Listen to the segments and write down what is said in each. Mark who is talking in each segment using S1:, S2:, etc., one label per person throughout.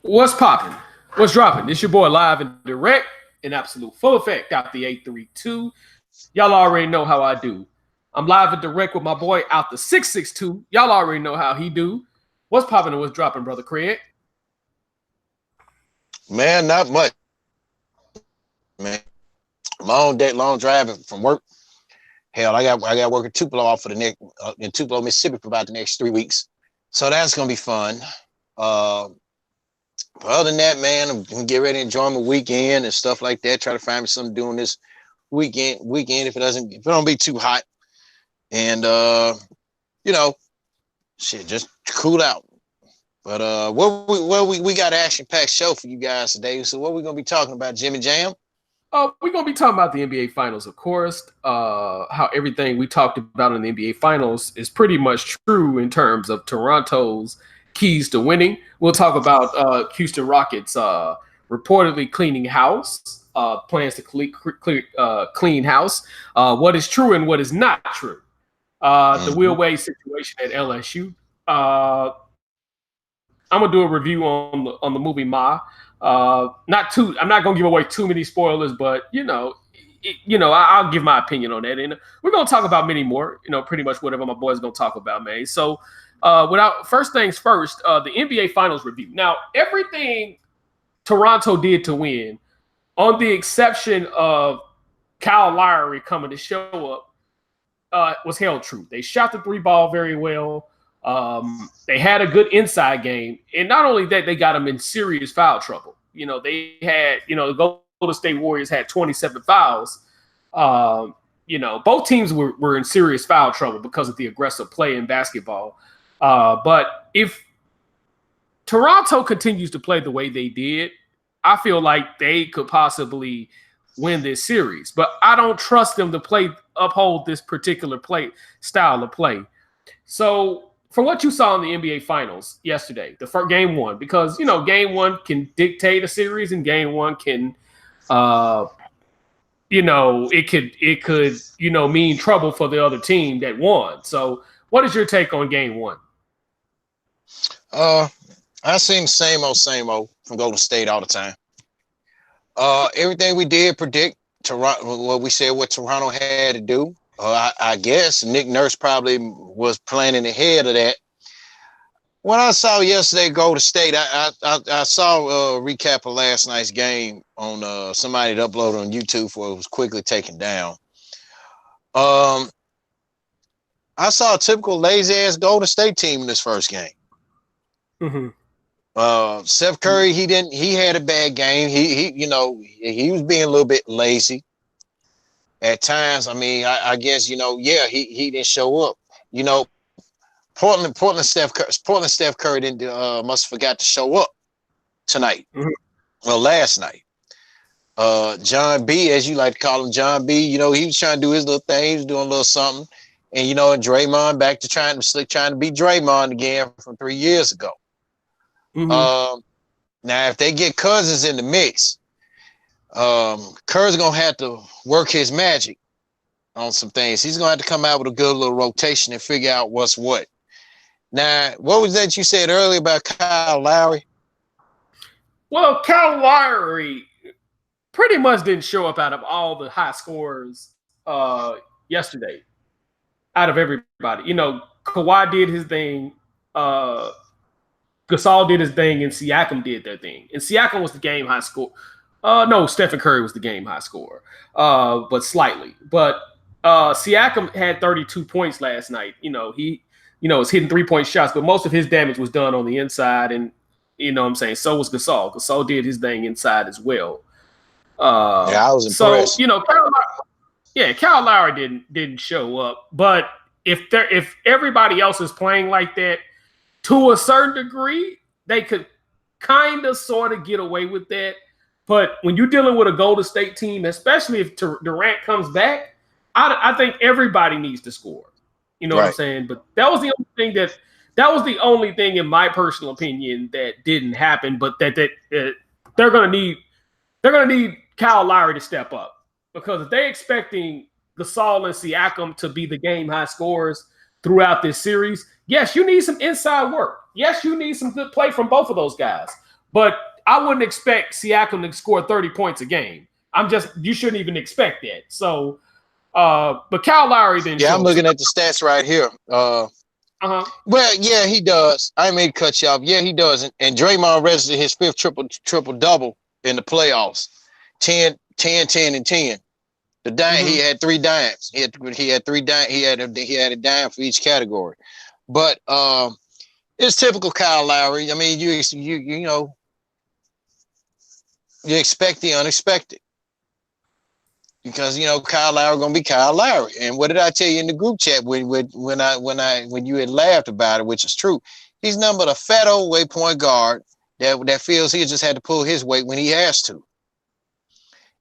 S1: What's popping? What's dropping? This your boy live and direct in absolute full effect out the 832. Y'all already know how I do. I'm live and direct with my boy out the 662. Y'all already know how he do. What's popping and what's dropping, brother Craig?
S2: Man, not much, man. Long day, long driving from work. Hell, I got work in Tupelo off for the next in Tupelo, Mississippi for about the next 3 weeks. So that's gonna be fun. Uh, but other than that, man, I'm gonna get ready to enjoy my weekend and stuff like that. Try to find me something doing this weekend if it don't be too hot. And you know, shit, just cool out. But we got an action packed show for you guys today. So what we gonna be talking about, Jimmy Jam?
S1: We're gonna be talking about the NBA Finals, of course. How everything we talked about in the NBA Finals is pretty much true in terms of Toronto's keys to winning. We'll talk about Houston Rockets reportedly cleaning house, plans to clean house. What is true and what is not true. The Will Wade situation at LSU. I'm gonna do a review on the movie Ma. Not too. I'm not gonna give away too many spoilers, but I'll give my opinion on that, and we're gonna talk about many more. Pretty much whatever my boys gonna talk about, man. So, without first things first, the NBA Finals review. Now, everything Toronto did to win, on the exception of Kyle Lowry coming to show up, was held true. They shot the three ball very well. They had a good inside game, and not only that, they got them in serious foul trouble. They had, the Golden State Warriors had 27 fouls. Both teams were in serious foul trouble because of the aggressive play in basketball. But if Toronto continues to play the way they did, I feel like they could possibly win this series. But I don't trust them to uphold this particular style of play. So, from what you saw in the NBA Finals yesterday, the first game one, because game one can dictate a series, and game one can, it could mean trouble for the other team that won. So, what is your take on game one?
S2: I seen same old from Golden State all the time. Everything we did predict Toronto, what we said what Toronto had to do. I guess Nick Nurse probably was planning ahead of that. When I saw yesterday Golden State, I saw a recap of last night's game on somebody that uploaded on YouTube for it was quickly taken down. I saw a typical lazy ass Golden State team in this first game.
S1: Mm-hmm.
S2: Steph Curry, he had a bad game. He was being a little bit lazy at times. I mean, I guess, he didn't show up. Portland Steph Curry didn't must have forgot to show up tonight.
S1: Mm-hmm.
S2: Well, last night. John B, as you like to call him, John B, he was trying to do his little thing, he was doing a little something. And and Draymond back to trying to be Draymond again from 3 years ago.
S1: Mm-hmm.
S2: Now if they get Cousins in the mix, Kerr's gonna have to work his magic on some things. He's gonna have to come out with a good little rotation and figure out what's what. Now, what was that you said earlier about Kyle Lowry?
S1: Well, Kyle Lowry pretty much didn't show up out of all the high scorers yesterday. Out of everybody, Kawhi did his thing. Gasol did his thing, and Siakam did their thing. And Siakam was the game high score. No, Stephen Curry was the game high scorer, but slightly. But Siakam had 32 points last night. He was hitting 3-point shots, but most of his damage was done on the inside. And what I'm saying, so was Gasol. Gasol did his thing inside as well.
S2: I was impressed.
S1: So Kyle Lowry didn't show up. But if everybody else is playing like that, to a certain degree, they could kind of sort of get away with that. But when you're dealing with a Golden State team, especially if Durant comes back, I think everybody needs to score. You know what I'm saying? But that was the only thing in my personal opinion that didn't happen. But that they're gonna need Kyle Lowry to step up, because if they're expecting Gasol and Siakam to be the game high scorers throughout this series, yes, you need some inside work. Yes, you need some good play from both of those guys. But I wouldn't expect Siakam to score 30 points a game. You shouldn't even expect that. So, but Kyle Lowry didn't.
S2: Yeah, I'm looking at the stats right here. Well, yeah, he does. I mean, cut you off. Yeah, he does. And Draymond registered his fifth triple double in the playoffs. 10, 10, 10, and 10. The dime, he had 3 dimes. He had 3 dimes. He had a dime for each category. But it's typical Kyle Lowry. I mean, you know, you expect the unexpected. Because you know Kyle Lowry gonna be Kyle Lowry, and what did I tell you in the group chat when you had laughed about it, which is true? He's nothing but a fat old weight point guard that feels he just had to pull his weight when he has to.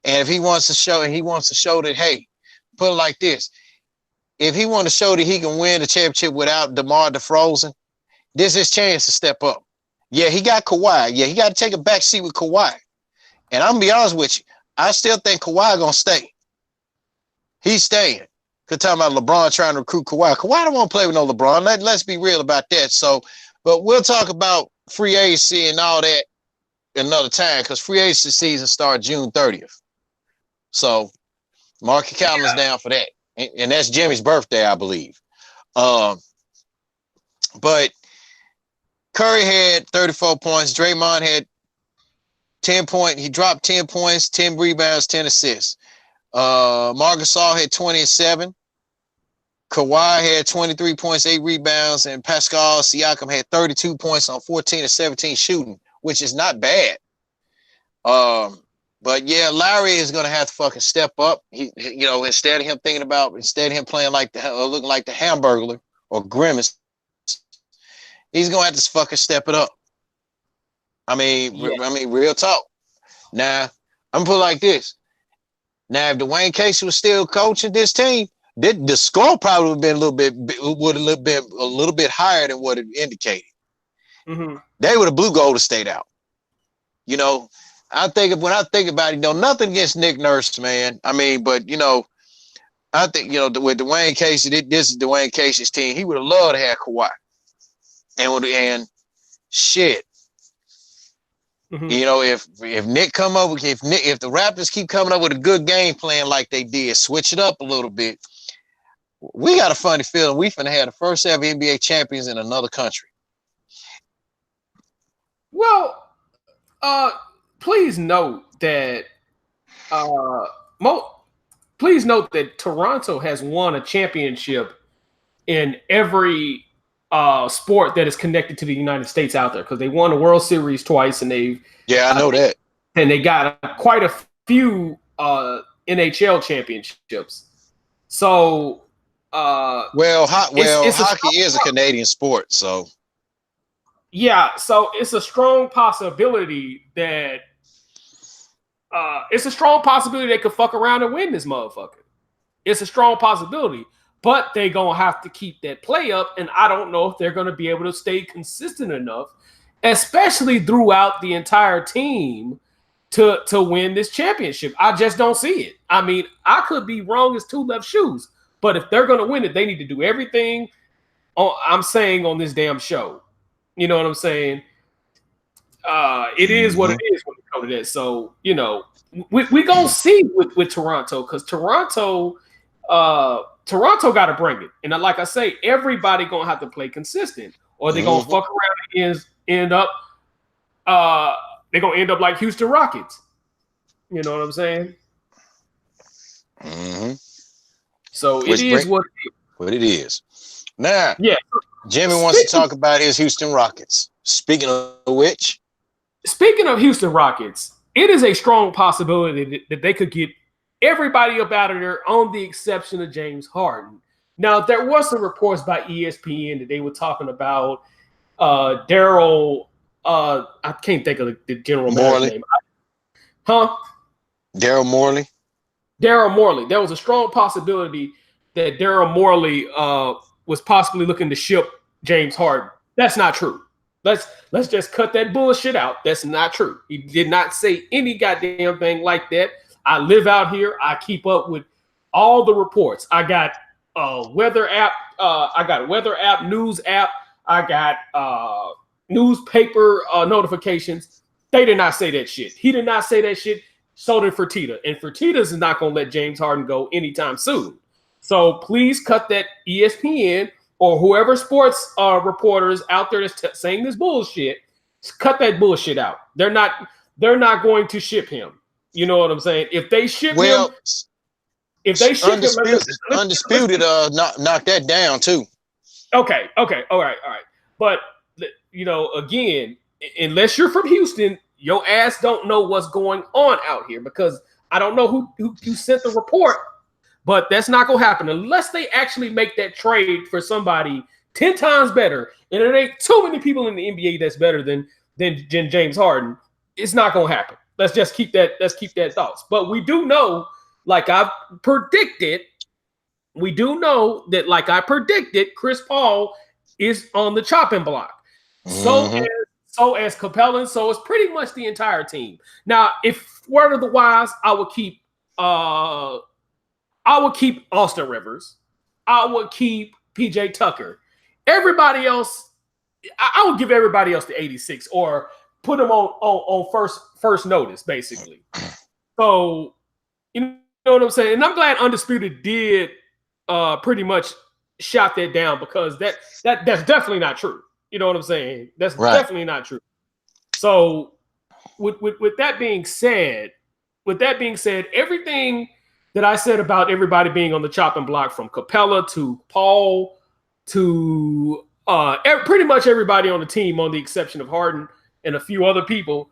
S2: And if he wants to show, that hey, put it like this: if he wants to show that he can win the championship without DeMar DeRozan, this is his chance to step up. Yeah, he got Kawhi. Yeah, he got to take a back seat with Kawhi. And I'm gonna be honest with you, I still think Kawhi gonna stay. He's staying. Because talking about LeBron trying to recruit Kawhi. Kawhi don't want to play with no LeBron. Let's be real about that. So, but we'll talk about free agency and all that another time because free agency season starts June 30th. So mark your calendars down for that. And that's Jimmy's birthday, I believe. But Curry had 34 points. Draymond had 10 points. He dropped 10 points, 10 rebounds, 10 assists. Marc Gasol had 20 and 7. Kawhi had 23 points, 8 rebounds, and Pascal Siakam had 32 points on 14 and 17 shooting, which is not bad. But yeah, Lowry is gonna have to fucking step up. Instead of him playing like looking like the Hamburglar or Grimace, he's gonna have to fucking step it up. I mean, real talk. Now, I'm gonna put it like this. Now, if Dwayne Casey was still coaching this team, the score probably would have been a little bit higher than what it indicated. They would have blew Golden State out. You know, when I think about it, nothing against Nick Nurse, man. I mean, but I think with Dwayne Casey, this is Dwayne Casey's team. He would have loved to have Kawhi, and shit. If Nick come up, if the Raptors keep coming up with a good game plan like they did, switch it up a little bit. We got a funny feeling we finna have the first ever NBA champions in another country.
S1: Well, please note that Toronto has won a championship in every sport that is connected to the United States out there because they won the World Series twice and I
S2: know that.
S1: And they got quite a few NHL championships. So
S2: hockey is a Canadian sport, so
S1: yeah, so it's a strong possibility that they could fuck around and win this motherfucker. It's a strong possibility. But they're going to have to keep that play up, and I don't know if they're going to be able to stay consistent enough, especially throughout the entire team, to win this championship. I just don't see it. I mean, I could be wrong as 2 left shoes, but if they're going to win it, they need to do everything I'm saying on this damn show. You know what I'm saying? It is what it is when it comes to that. So, we're going to see with Toronto because Toronto got to bring it. And like I say, everybody going to have to play consistent or they're going to fuck around and end up they're going to end up like Houston Rockets. You know what I'm saying? So it is what
S2: it is. Now,
S1: yeah.
S2: Jimmy wants to talk about his Houston Rockets. Speaking of
S1: Houston Rockets, it is a strong possibility that they could get everybody up out of there on the exception of James Harden. Now, there was some reports by ESPN that they were talking about Daryl. I can't think of the general manager's name.
S2: Daryl Morley.
S1: Daryl Morley. There was a strong possibility that Daryl Morley was possibly looking to ship James Harden. That's not true. Let's just cut that bullshit out. That's not true. He did not say any goddamn thing like that. I live out here. I keep up with all the reports. I got a weather app. News app. I got newspaper notifications. They did not say that shit. He did not say that shit. So did Fertitta. And Fertitta's is not going to let James Harden go anytime soon. So please cut that ESPN or whoever sports reporters out there that's saying this bullshit. Cut that bullshit out. They're not going to ship him. You know what I'm saying? If they ship him, if they ship
S2: undisputed, knock that down too.
S1: Okay, all right. But you know, again, unless you're from Houston, your ass don't know what's going on out here because I don't know who sent the report, but that's not gonna happen unless they actually make that trade for somebody 10 times better. And there ain't too many people in the NBA that's better than James Harden. It's not gonna happen. Let's just keep that thoughts. But we do know, like I've predicted, Chris Paul is on the chopping block.
S2: Mm-hmm.
S1: So as Capella, so it's pretty much the entire team. Now, if word otherwise, I would keep Austin Rivers. I would keep PJ Tucker. Everybody else, I would give everybody else the 86 or put them on first notice, basically. So you know what I'm saying? And I'm glad Undisputed did pretty much shot that down because that's definitely not true. You know what I'm saying? That's definitely not true. So with that being said, everything that I said about everybody being on the chopping block from Capella to Paul to pretty much everybody on the team, on the exception of Harden and a few other people,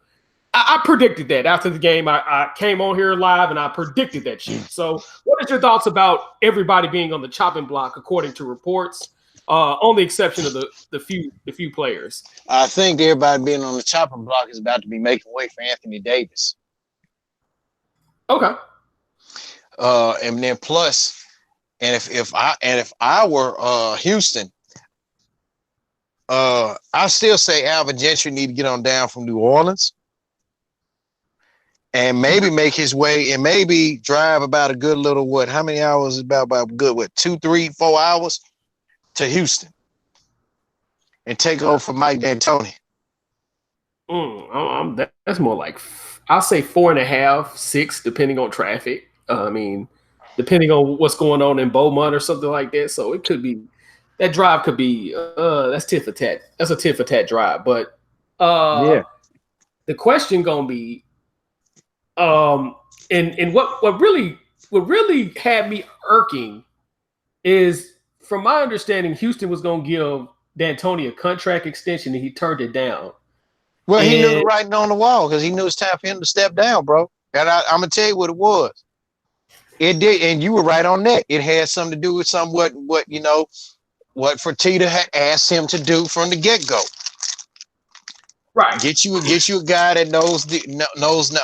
S1: I predicted that after the game. I came on here live and I predicted that shit. So what is your thoughts about everybody being on the chopping block according to reports? On the exception of the few players.
S2: I think everybody being on the chopping block is about to be making way for Anthony Davis.
S1: Okay.
S2: And then plus, and if I were Houston, I still say Alvin Gentry need to get on down from New Orleans and maybe make his way and maybe drive about a good little how many hours is about good 2, 3, 4 hours to Houston and take over for Mike D'Antoni.
S1: That's more like I'll say 4.5, 6, depending on traffic. I mean, depending on what's going on in Beaumont or something like that. So it could be that drive could be that's tit for tat. That's a tit for tat drive. But the question gonna be and what really had me irking is, from my understanding, Houston was going to give D'Antoni a contract extension, and he turned it down.
S2: Well, he knew the writing on the wall because he knew it's time for him to step down, bro. And I'm going to tell you what it was. It did, and you were right on that. It had something to do with what Fertitta had asked him to do from the get-go.
S1: Right.
S2: Get you a guy that knows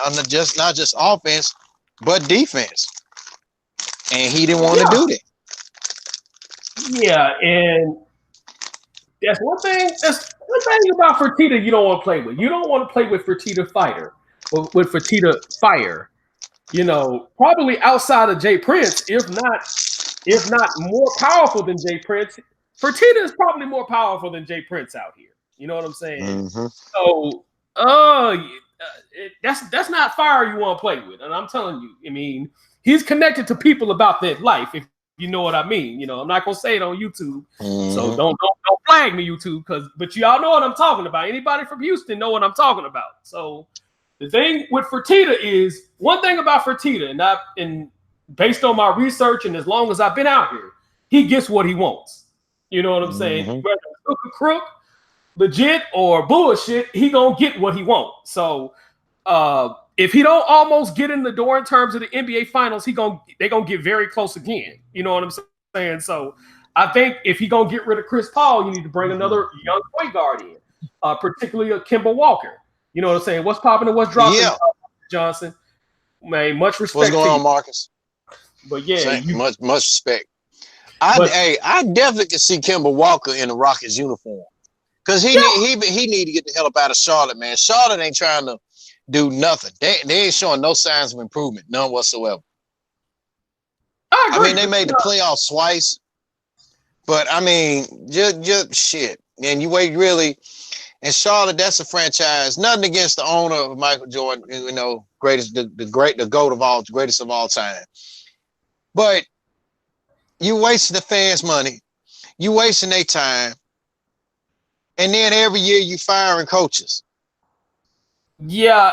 S2: not just offense, but defense. And he didn't want to do that.
S1: Yeah, and that's one thing. That's one thing about Fertitta you don't want to play with. You don't want to play with Fertitta fighter, or with Fertitta fire. You know, probably outside of Jay Prince, if not more powerful than Jay Prince. Fertitta is probably more powerful than Jay Prince out here. You know what I'm saying?
S2: Mm-hmm.
S1: So, that's not fire you want to play with. And I'm telling you, I mean, he's connected to people about that life. If you know what I mean, you know, I'm not gonna say it on YouTube, so don't flag me, YouTube, but y'all know what I'm talking about. Anybody from Houston know what I'm talking about. So the thing with Fertitta is one thing about Fertitta, and based on my research and as long as I've been out here, he gets what he wants. You know what I'm saying? Whether it's a crook, legit or bullshit, he gonna get what he wants. So if he don't almost get in the door in terms of the NBA Finals, they gonna get very close again. You know what I'm saying? So I think if he gonna get rid of Chris Paul, you need to bring another young point guard in, particularly a Kemba Walker. You know what I'm saying? What's popping and what's dropping? Yeah. Johnson, man, much respect.
S2: What's going on, Marcus?
S1: But yeah,
S2: much respect. I definitely can see Kemba Walker in the Rockets uniform because he need to get the hell up out of Charlotte, man. Charlotte ain't trying to do nothing. They ain't showing no signs of improvement, none whatsoever. I mean, they made the playoffs twice, but I mean, just shit. And you wait really, And Charlotte, that's a franchise. Nothing against the owner of Michael Jordan, greatest, the GOAT of all, greatest of all time. But you wasting the fans' money, you wasting their time, and then every year you firing coaches.
S1: Yeah,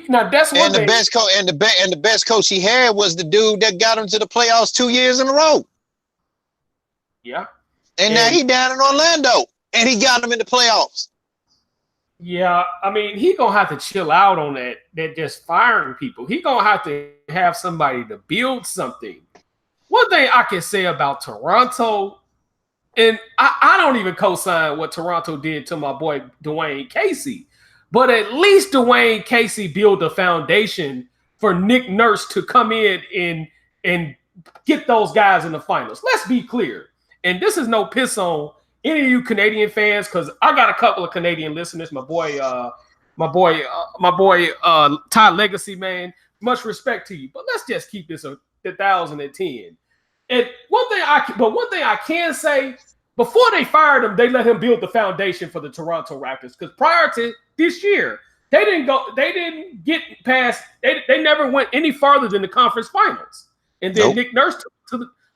S1: now that's one thing.
S2: The best coach he had was the dude that got him to the playoffs 2 years in a row.
S1: Yeah,
S2: and now he down in Orlando, and he got him in the playoffs.
S1: Yeah, I mean, he gonna have to chill out on that just firing people. He gonna have to have somebody to build something. One thing I can say about Toronto, and I don't even co-sign what Toronto did to my boy Dwayne Casey, but at least Dwayne Casey built a foundation for Nick Nurse to come in and get those guys in the finals. Let's be clear. And this is no piss on any of you Canadian fans, because I got a couple of Canadian listeners. My boy Ty Legacy, man. Much respect to you, but let's just keep this a 2010. And one thing I can say, before they fired him, they let him build the foundation for the Toronto Raptors. Because prior to this year, they didn't get past. They never went any farther than the conference finals. And then Nick Nurse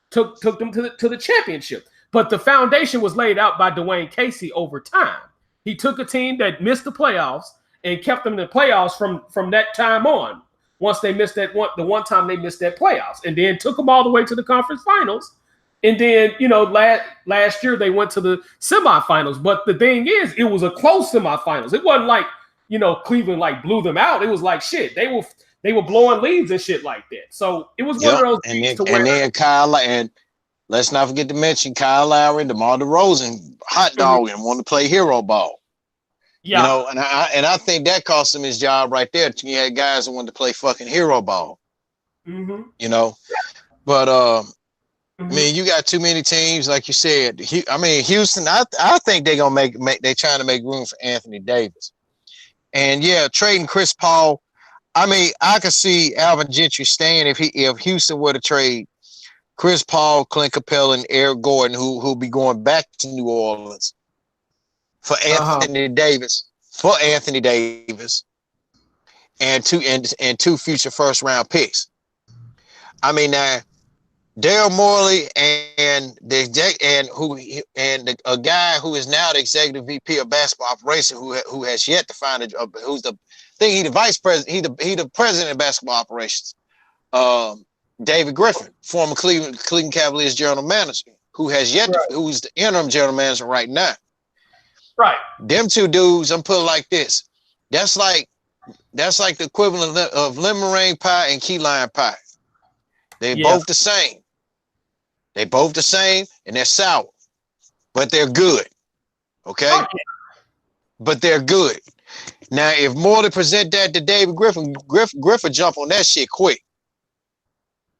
S1: took them to the championship. But the foundation was laid out by Dwayne Casey over time. He took a team that missed the playoffs and kept them in the playoffs from that time on. Once they missed the one time they missed that playoffs, and then took them all the way to the conference finals. And then, last year they went to the semifinals. But the thing is, it was a close semifinals. It wasn't like, Cleveland blew them out. It was like shit. They were blowing leads and shit like that. So it was one of those things
S2: and then Kyle, and let's not forget to mention Kyle Lowry, DeMar DeRozan, hot dog, and want to play hero ball. Yeah, and I think that cost him his job right there. You had guys who wanted to play fucking hero ball. Mm-hmm. But I mean, you got too many teams, like you said. Houston. I think they're gonna make. They're trying to make room for Anthony Davis, and trading Chris Paul. I mean, I could see Alvin Gentry staying if Houston were to trade Chris Paul, Clint Capella, and Eric Gordon, who'll be going back to New Orleans. For Anthony Davis, and two future first round picks. I mean, now Daryl Morey and a guy who is now the executive VP of basketball operations, who has yet to find he's the vice president, he the president of basketball operations. David Griffin, former Cleveland Cavaliers general manager, who's the interim general manager right now.
S1: Right.
S2: Them two dudes, I'm put it like this. That's like the equivalent of lemon meringue pie and key lime pie. They're both the same. They both the same, and they're sour, but they're good. Okay? Oh, yeah. But they're good. Now, if Morley present that to David Griffin, Griffin jump on that shit quick.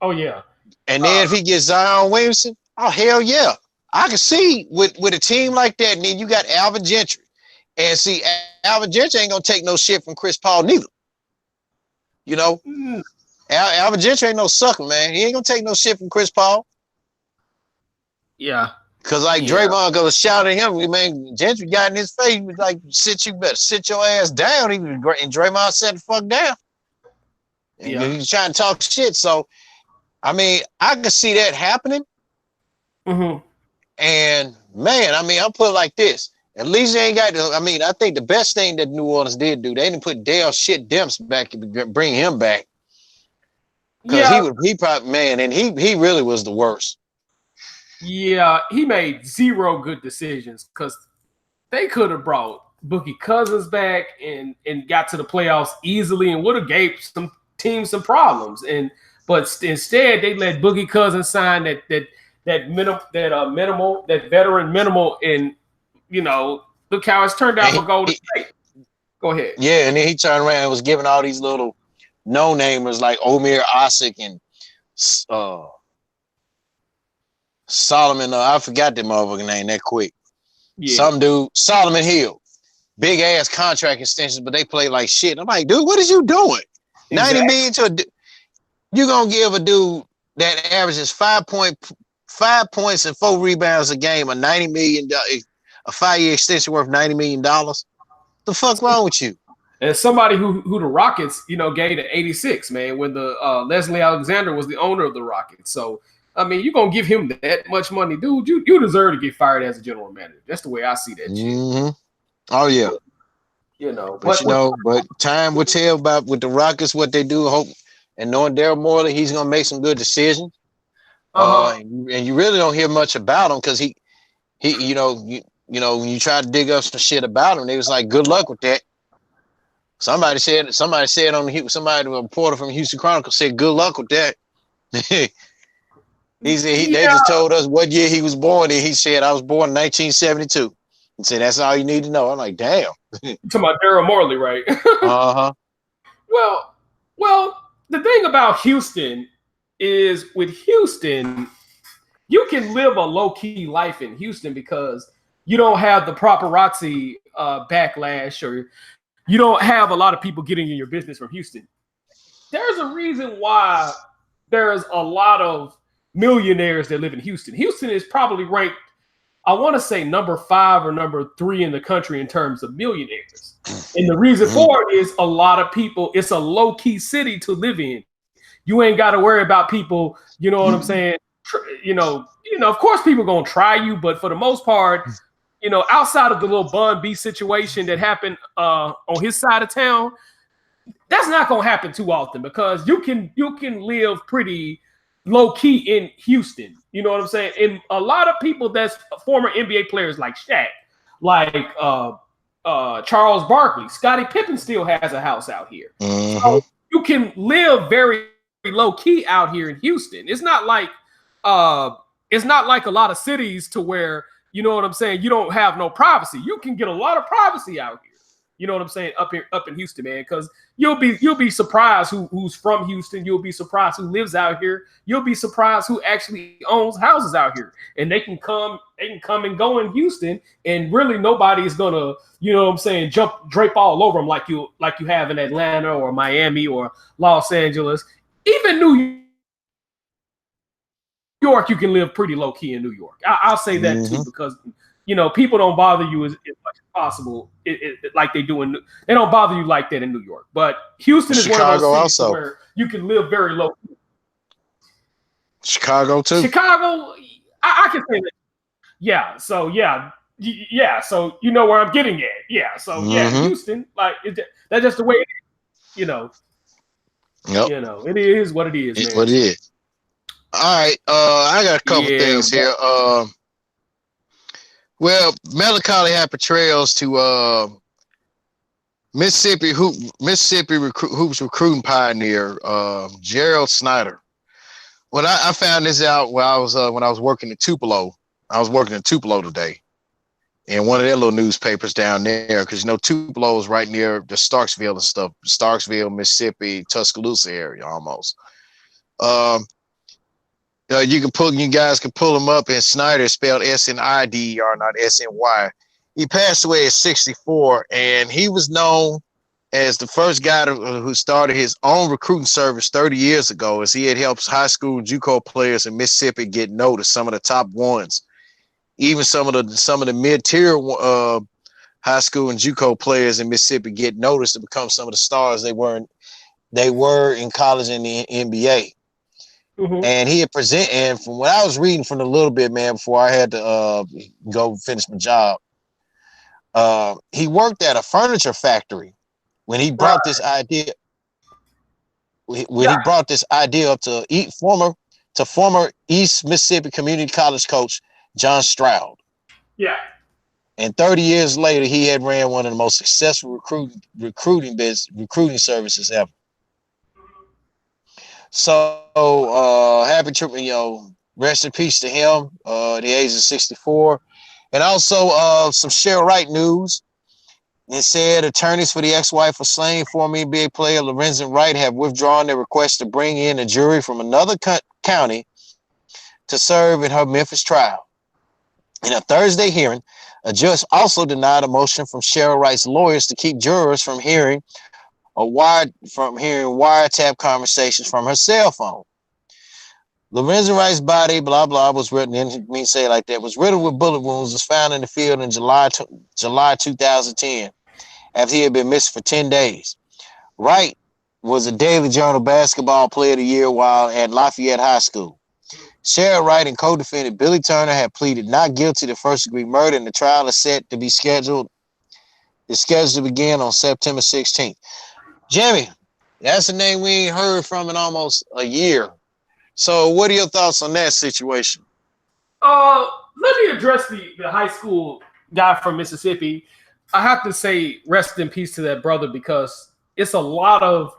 S1: Oh, yeah.
S2: And then if he gets Zion Williamson, oh, hell yeah. I can see with a team like that, and then you got Alvin Gentry. And see, Alvin Gentry ain't going to take no shit from Chris Paul neither. Alvin Gentry ain't no sucker, man. He ain't going to take no shit from Chris Paul.
S1: Yeah.
S2: Because Draymond goes shout at him, man, Gentry got in his face, he was like, you better sit your ass down. And Draymond sat the fuck down. And he was trying to talk shit. So, I mean, I can see that happening.
S1: Mm-hmm.
S2: And man, I mean, I'll put it like this. At least they ain't got to, I think the best thing that New Orleans did do, they didn't put Dale Demps back and bring him back. Because he probably, man, and he really was the worst.
S1: Yeah, he made zero good decisions because they could have brought Boogie Cousins back and got to the playoffs easily and would have gave some teams some problems. But instead they let Boogie Cousins sign that veteran minimal, and look how it's turned out for Golden State. Go ahead.
S2: Yeah, and then he turned around and was giving all these little no-namers like Omer Osik and Solomon. I forgot that motherfucking name that quick. Yeah. Some dude, Solomon Hill, big ass contract extensions, but they play like shit. I'm like, dude, what is you doing? Exactly. $90 million to you gonna give a dude that averages 5 points and 4 rebounds a game, a $90 million, a 5-year extension worth $90 million? The fuck wrong with you?
S1: And somebody who the Rockets, gave to 86, man, when the Leslie Alexander was the owner of the Rockets. So, I mean, you're going to give him that much money, dude. You deserve to get fired as a general manager. That's the way I see that shit.
S2: Oh, yeah.
S1: But
S2: time will tell about with the Rockets, what they do. Hope and knowing Daryl Morey, he's going to make some good decisions. And you really don't hear much about him because he when you try to dig up some shit about him, they was like, good luck with that. Somebody said on the reporter from Houston Chronicle said, good luck with that. They just told us what year he was born in. He said, I was born in 1972. He said, that's all you need to know. I'm like, damn.
S1: You're talking about Daryl Morey, right? Well, the thing about Houston is with Houston, you can live a low-key life in Houston because you don't have the paparazzi backlash, or you don't have a lot of people getting in your business from Houston. There's a reason why there's a lot of millionaires that live in Houston. Houston is probably ranked, I want to say, number 5 or number 3 in the country in terms of millionaires. And the reason for it is a lot of people, it's a low-key city to live in. You ain't got to worry about people, you know what I'm saying? Of course people going to try you, but for the most part, outside of the little Bun B situation that happened on his side of town, that's not going to happen too often because you can live pretty low key in Houston. You know what I'm saying? And a lot of people that's former NBA players like Shaq, like Charles Barkley, Scottie Pippen still has a house out here. So you can live very low key out here in Houston. It's not like a lot of cities to where, you know what I'm saying, you don't have no privacy. You can get a lot of privacy out here. You know what I'm saying? Up in Houston, man, because you'll be surprised who's from Houston. You'll be surprised who lives out here. You'll be surprised who actually owns houses out here. And they can come and go in Houston, and really nobody is gonna, you know what I'm saying, drape all over them like you have in Atlanta or Miami or Los Angeles. Even New York, you can live pretty low key in New York. I'll say that too, because people don't bother you as much as possible, like they do they don't bother you like that in New York. But Houston is one of those cities where you can live very low.
S2: Chicago too.
S1: Chicago, I can say that. Yeah. So yeah. So you know where I'm getting at. Yeah. So Houston, like that's just the way it is.
S2: Yep.
S1: It is what it is.
S2: It's what it is. All right. I got a couple things here. Well, melancholy had portrayals to Mississippi hoops recruiting pioneer Gerald Snyder. When I found this out when I was working in Tupelo. I was working in Tupelo today, in one of their little newspapers down there, because Tupelo is right near the Starksville and stuff, Starksville, Mississippi, Tuscaloosa area almost. You guys can pull him up, and Snyder spelled S-N-I-D-E-R, not S-N-Y. He passed away at 64, and he was known as the first guy who started his own recruiting service 30 years ago, as he had helped high school JUCO players in Mississippi get noticed, some of the top ones, even some of the mid-tier high school and JUCO players in Mississippi get noticed to become some of the stars they were in college and the NBA. And he had and from what I was reading from a little bit, man, before I had to go finish my job, he worked at a furniture factory when he brought this idea. He brought this idea up to former East Mississippi Community College coach John Stroud. Yeah. And 30 years later, he had ran one of the most successful recruiting services ever. So happy to rest in peace to him at the age of 64. And also some Cheryl Wright news. It said attorneys for the ex-wife of slain former NBA player Lorenzen Wright have withdrawn their request to bring in a jury from another county to serve in her Memphis trial. In a Thursday hearing, a judge also denied a motion from Cheryl Wright's lawyers to keep jurors from hearing wiretap conversations from her cell phone. Lorenzen Wright's body, blah blah, was written. Didn't mean say it like that. Was riddled with bullet wounds. Was found in the field in July 2010, after he had been missing for 10 days. Wright was a Daily Journal Basketball Player of the Year while at Lafayette High School. Sheriff Wright and co-defendant Billy Turner had pleaded not guilty to first-degree murder, and the trial is set to be scheduled. It's scheduled to begin on September 16th. Jimmy, that's a name we ain't heard from in almost a year. So what are your thoughts on that situation?
S1: Let me address the high school guy from Mississippi. I have to say rest in peace to that brother, because it's a lot of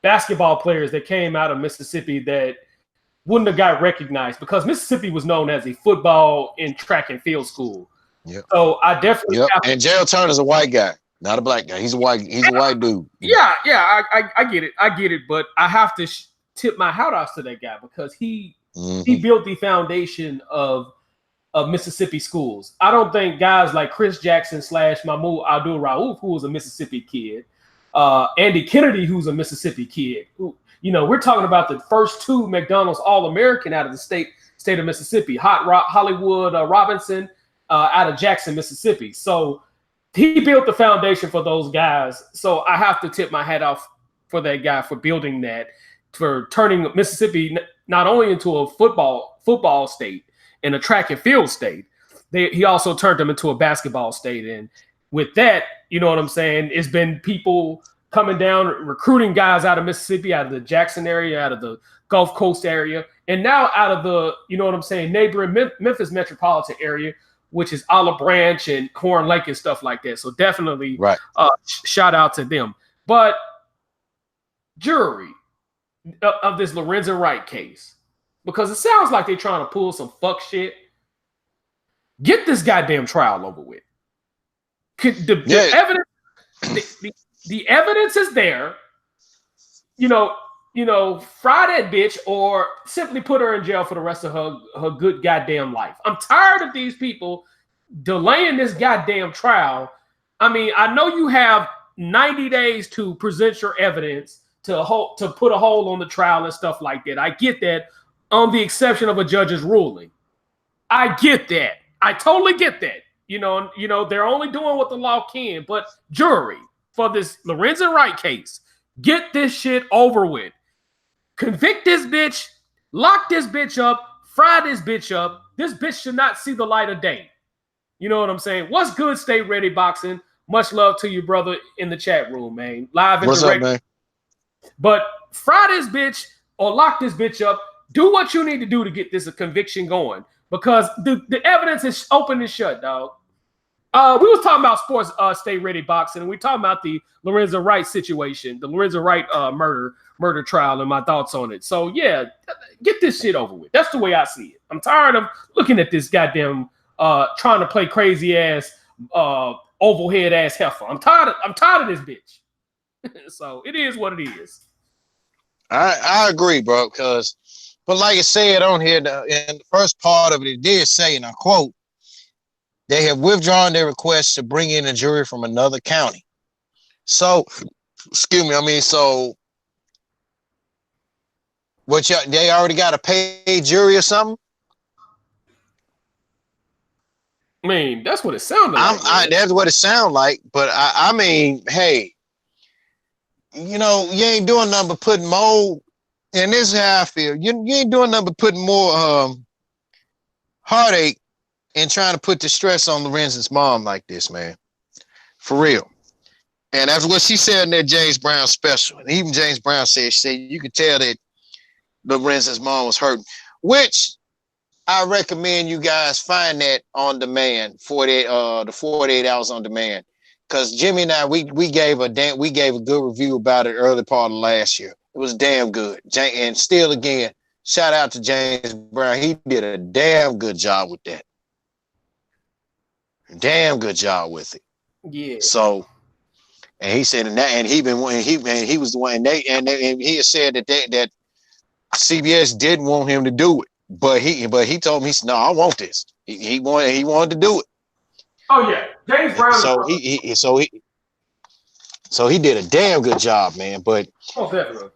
S1: basketball players that came out of Mississippi that wouldn't have got recognized, because Mississippi was known as a football and track and field school.
S2: Yep.
S1: So I definitely
S2: and Gerald Turner's a white guy, not a black guy. He's a white dude.
S1: Yeah, I get it. But I have to tip my hat off to that guy, because he built the foundation of Mississippi schools. I don't think guys like Chris Jackson / Mahmoud Abdul-Rauf, who was a Mississippi kid, Andy Kennedy, who's a Mississippi kid, who, we're talking about the first two McDonald's All-American out of the state of Mississippi, Hollywood Robinson out of Jackson, Mississippi. So he built the foundation for those guys. So I have to tip my hat off for that guy for building that, for turning Mississippi not only into a football state and a track and field state, he also turned them into a basketball state. And with that, you know what I'm saying, it's been people coming down, recruiting guys out of Mississippi, out of the Jackson area, out of the Gulf Coast area, and now out of the, neighboring Memphis metropolitan area, which is Olive Branch and Horn Lake and stuff like that. So definitely shout out to them. But jury of this Lorenzen Wright case, because it sounds like they're trying to pull some fuck shit. Get this goddamn trial over with. The evidence is there. Fry that bitch, or simply put her in jail for the rest of her good goddamn life. I'm tired of these people delaying this goddamn trial. I mean, I know you have 90 days to present your evidence to put a hold on the trial and stuff like that. I get that, on the exception of a judge's ruling. I get that. I totally get that. They're only doing what the law can. But jury, for this Lorenzen Wright case, get this shit over with. Convict this bitch, lock this bitch up, fry this bitch up. This bitch should not see the light of day. You know what I'm saying? What's good, Stay Ready Boxing? Much love to you, brother, in the chat room, man. Live and direct. What's up, man? But fry this bitch or lock this bitch up. Do what you need to do to get this conviction going, because the evidence is open and shut, dog. We was talking about sports, Stay Ready Boxing, and we talking about the Lorenzen Wright situation, the Lorenzen Wright murder trial, and my thoughts on it. So yeah, get this shit over with. That's the way I see it. I'm tired of looking at this goddamn trying to play crazy ass oval head ass heifer. I'm tired of this bitch. So it is what it is.
S2: I agree, bro. But like I said on here, in the first part of it did say, and I quote, they have withdrawn their request to bring in a jury from another county. So, excuse me. So they already got a paid jury or something?
S1: I mean, that's what it sounded like.
S2: That's what it sounded like. But I mean, hey, you ain't doing nothing but putting more. And this is how I feel. You ain't doing nothing but putting more heartache and trying to put the stress on Lorenzen's mom like this, man. For real. And that's what she said in that James Brown special. And even James Brown said, you could tell that Lorenzen's mom was hurting, which I recommend you guys find that on demand, the 48 hours on demand. Because Jimmy and I, we gave a good review about it early part of last year. It was damn good. And still, again, shout out to James Brown. He did a damn good job with that. Damn good job with it.
S1: Yeah.
S2: So, and he said, and he was the one, and he had said that CBS didn't want him to do it, but he told me, he said, no, I want this. He wanted to do it.
S1: Oh yeah, James Brown.
S2: So he did a damn good job, man. But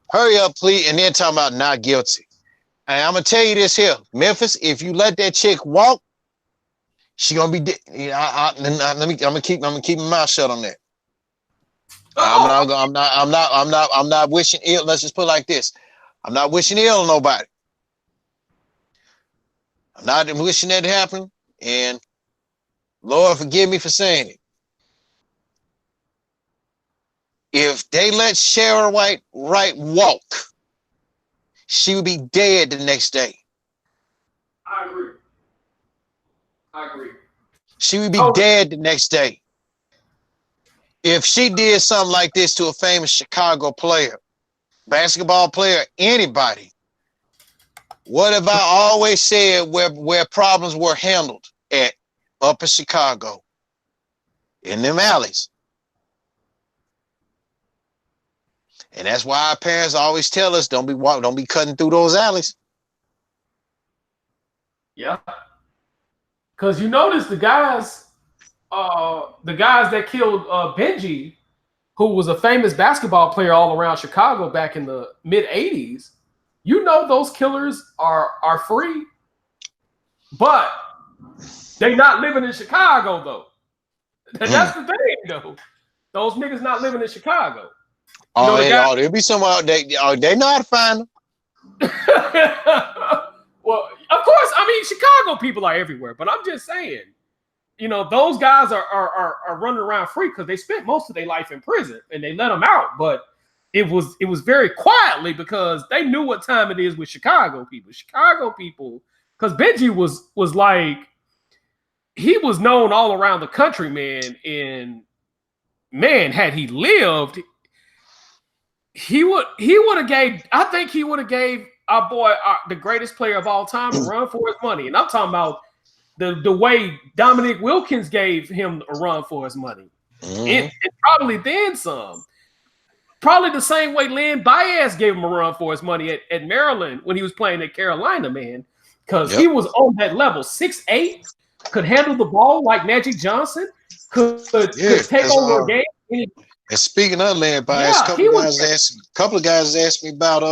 S2: hurry up, please. And then talking about not guilty. And I'm gonna tell you this here, Memphis. If you let that chick walk, she gonna be. I'm gonna keep my mouth shut on that. I'm not wishing ill. Let's just put it like this. I'm not wishing ill on nobody. I'm not wishing that to happen. And Lord, forgive me for saying it. If they let Sharon Wright walk, she would be dead the next day.
S1: I agree.
S2: She would be dead the next day. If she did something like this to a famous Chicago player, basketball player, anybody, what have I always said where problems were handled at up in Chicago? In them alleys. And that's why our parents always tell us don't be cutting through those alleys.
S1: Yeah. Because you notice the guys that killed Benji, who was a famous basketball player all around Chicago back in the mid 80s, you know those killers are free. But they not living in Chicago though. That's the thing though. Those niggas not living in Chicago.
S2: There'll be some out there. They know how to find them.
S1: Well, of course, I mean Chicago people are everywhere, but I'm just saying, those guys are running around free because they spent most of their life in prison and they let them out. But it was very quietly because they knew what time it is with Chicago people. Chicago people, because Benji was like, he was known all around the country, man. And man, had he lived, he would have gave. I think he would have gave our boy, the greatest player of all time, a run for his money. And I'm talking about the way Dominique Wilkins gave him a run for his money, and probably then some. Probably the same way Len Bias gave him a run for his money at Maryland when he was playing at Carolina, man, because he was on that level, 6'8", could handle the ball like Magic Johnson, could take over a game.
S2: And speaking of Len Bias, a couple of guys asked me about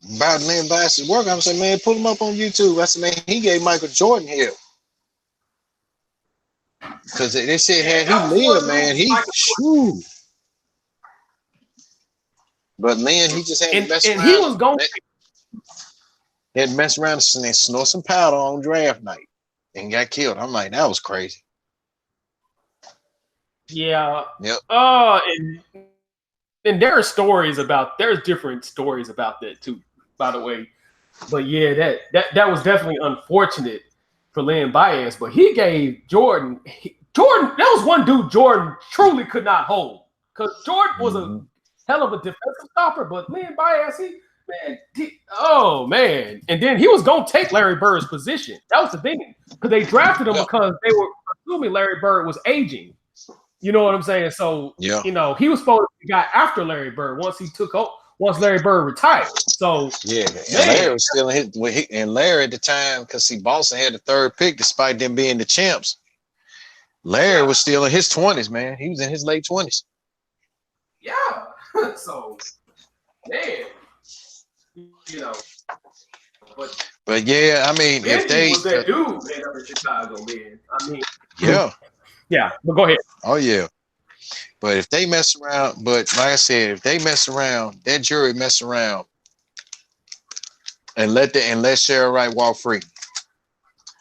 S2: Len Bias's work. I'm saying, man, put him up on YouTube. I said, man, he gave Michael Jordan hell. Because they said, had he lived, man, shoo. But Len, he just had to mess around.
S1: And he was going.
S2: He had to mess around and snort some powder on draft night and got killed. I'm like, that was crazy.
S1: Yeah.
S2: Yep.
S1: And there's different stories about that too, by the way. But yeah, that was definitely unfortunate for Len Bias. But he gave Jordan. That was one dude Jordan truly could not hold, because Jordan was a hell of a defensive stopper. But Len Bias, oh man! And then he was gonna take Larry Bird's position. That was the thing, because they drafted him because they were assuming Larry Bird was aging. You know what I'm saying? So he was supposed to be the guy after Larry Bird once Larry Bird retired. So
S2: and Larry was still in and Larry at the time, because Boston had the third pick despite them being the champs. Larry was still in his 20s, man. He was in his late 20s.
S1: Yeah. So, man, But
S2: yeah, I mean, if they
S1: was that dude, man, up in Chicago, man. I mean,
S2: yeah.
S1: But go ahead.
S2: Oh yeah. But if they mess around, but like I said, if they mess around, that jury mess around and let Sharon Wright walk free,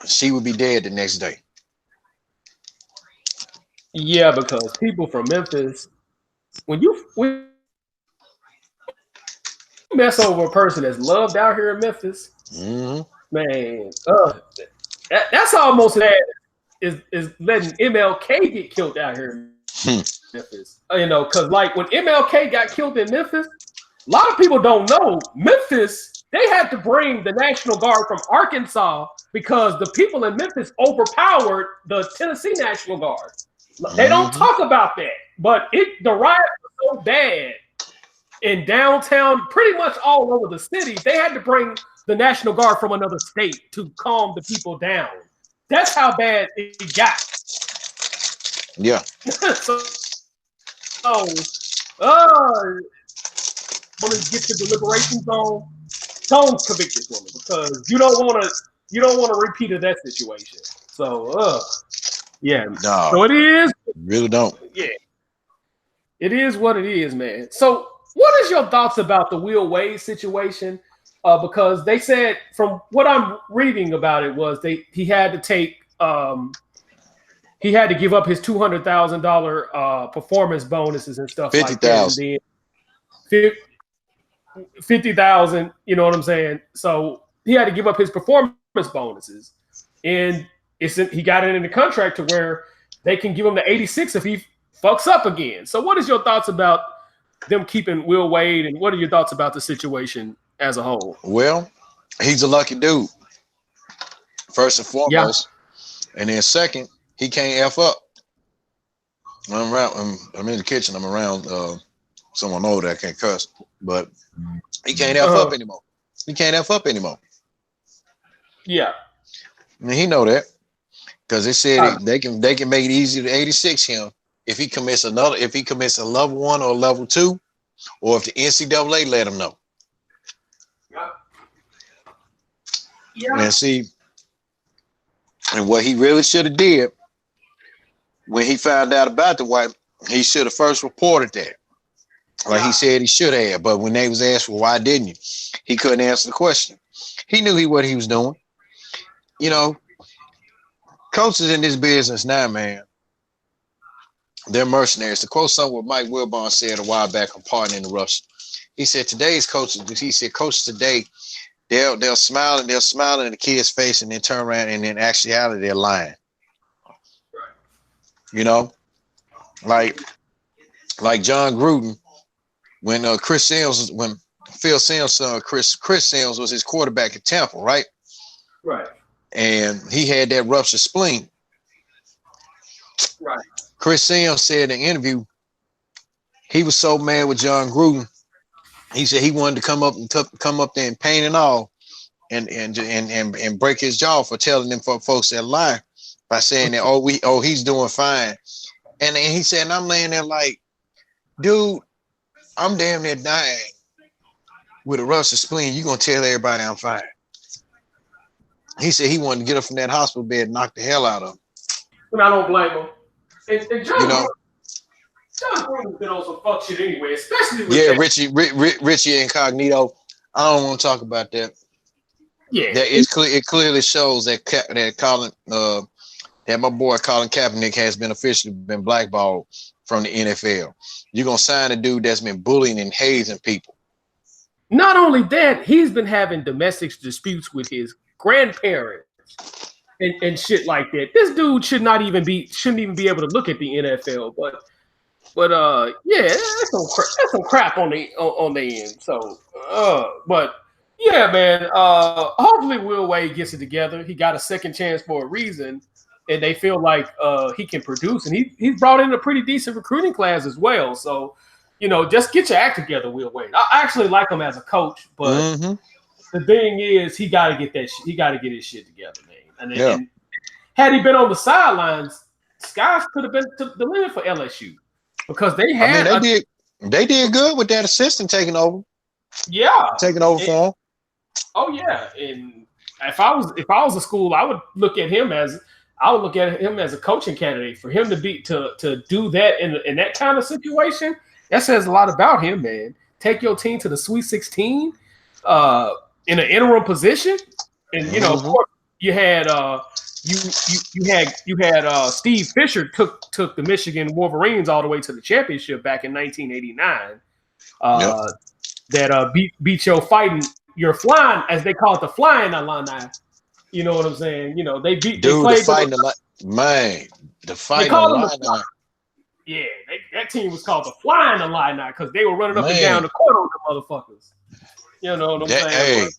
S2: she would be dead the next day.
S1: Yeah, because people from Memphis, when you mess over a person that's loved out here in Memphis, man, that's almost that is letting MLK get killed out here in Memphis. Because like when MLK got killed in Memphis, a lot of people don't know Memphis. They had to bring the National Guard from Arkansas because the people in Memphis overpowered the Tennessee National Guard. They don't talk about that, but the riots were so bad in downtown, pretty much all over the city. They had to bring the National Guard from another state to calm the people down. That's how bad it got.
S2: Yeah.
S1: Want to get to the liberation zone? Don't convict this woman, because you don't want to repeat of that situation. So, yeah.
S2: No,
S1: so it is.
S2: Really don't.
S1: Yeah. It is what it is, man. So, what is your thoughts about the Will Wade situation? Because they said, from what I'm reading about it, was he had to take he had to give up his $200,000 performance bonuses and stuff like that, and
S2: 50,000.
S1: then 50,000. You know what I'm saying? So he had to give up his performance bonuses, and he got it in the contract to where they can give him the 86 if he fucks up again. So what is your thoughts about them keeping Will Wade, and what are your thoughts about the situation as a whole?
S2: Well, he's a lucky dude, first and foremost. Yeah. And then second, he can't F up. I'm in the kitchen. I'm around someone older that can't cuss, but he can't F up anymore. He can't F up anymore.
S1: Yeah.
S2: I mean, he know that because they said they can make it easy to 86 him if he commits a level 1 or level 2, or if the NCAA let him know. Yeah. And see, and what he really should have did when he found out about the wife, he should have first reported that. Like he said he should have, but when they was asked, well, why didn't you? He couldn't answer the question. He knew what he was doing. You know, coaches in this business now, man, they're mercenaries. To quote something what Mike Wilbon said a while back on Pardon Interruption, he said today's coaches, coaches today, they'll smile in the kid's face and then turn around and in actuality they're lying. You know, like John Gruden, when Phil Simms' son Chris Simms was his quarterback at Tampa, right?
S1: Right.
S2: And he had that ruptured spleen.
S1: Right.
S2: Chris Simms said in an interview, he was so mad with John Gruden. He said he wanted to come up there in pain and all, and break his jaw for telling them folks that lie by saying that he's doing fine, and he said, and I'm laying there like, dude, I'm damn near dying with a ruptured spleen. You gonna tell everybody I'm fine? He said he wanted to get up from that hospital bed and knock the hell out of him.
S1: And I don't blame him. And John Gruden's been on some fuck shit anyway, especially with
S2: Richie Incognito. I don't want to talk about that.
S1: Yeah,
S2: it clearly shows that my boy Colin Kaepernick has been officially blackballed from the NFL. You're gonna sign a dude that's been bullying and hazing people.
S1: Not only that, he's been having domestic disputes with his grandparents and shit like that. This dude shouldn't even be able to look at the NFL. But yeah, that's some crap on the end. So but yeah, man. Hopefully Will Wade gets it together. He got a second chance for a reason, and they feel like he can produce. And he's brought in a pretty decent recruiting class as well. So, you know, just get your act together, Will Wade. I actually like him as a coach, but the thing is, he got to get that. He got to get his shit together, man. And had he been on the sidelines, skies could have been to the limit for LSU because they had.
S2: I mean, they did good with that assistant taking over.
S1: Yeah,
S2: taking over for him.
S1: Oh yeah, and if I was a school, I would look at him as a coaching candidate. For him to do that in that kind of situation, that says a lot about him, man. Take your team to the Sweet 16 in an interim position, and you know, of course, you had Steve Fisher took the Michigan Wolverines all the way to the championship back in 1989. That beat your flying, as they call it, the flying Illini. You know what I'm saying? You know, they played
S2: the fighting Illini.
S1: Yeah, that team was called the Flying Illini because they were running up and down the court on the motherfuckers. You know what I'm saying?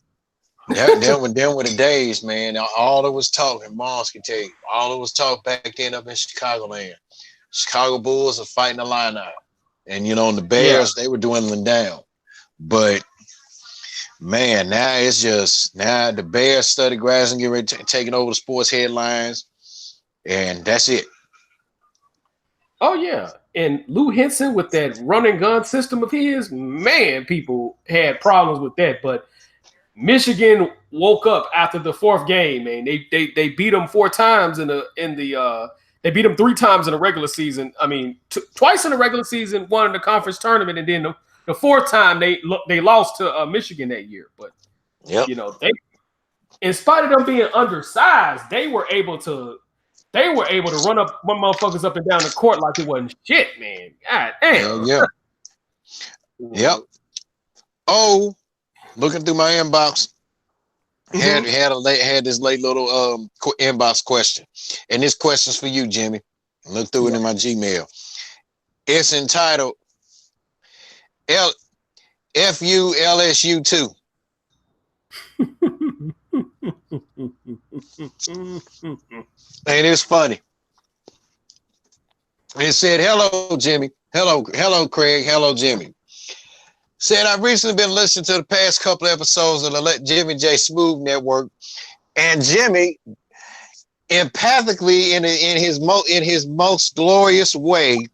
S2: Hey, them were the days, man. All that was talk, and Moms can tell you, all that was talk back then up in Chicagoland. Chicago Bulls are fighting Illini. And, you know, the Bears, they were dwindling down. But, man, now the Bears study grass and get ready taking over the sports headlines. And that's it.
S1: Oh, yeah. And Lou Henson with that run and gun system of his, man, people had problems with that. But Michigan woke up after the fourth game, man. They beat them 4 times in the They beat them 3 times in the regular season. I mean, twice in the regular season, one in the conference tournament, and then the 4th time they lost to Michigan that year. But
S2: yep.
S1: They, in spite of them being undersized, they were able to run up one motherfuckers up and down the court like it wasn't shit, man. God damn.
S2: Yeah. Yep. Oh, looking through my inbox, had this late little inbox question, and this question's for you, Jimmy. Look through it in my Gmail. It's entitled FU LSU 2. And it's funny. It said, "Hello, Jimmy. Hello, Craig. Hello, Jimmy." Said, "I've recently been listening to the past couple episodes of the Jimmy J Smooth Network, and Jimmy, empathically in his most glorious way,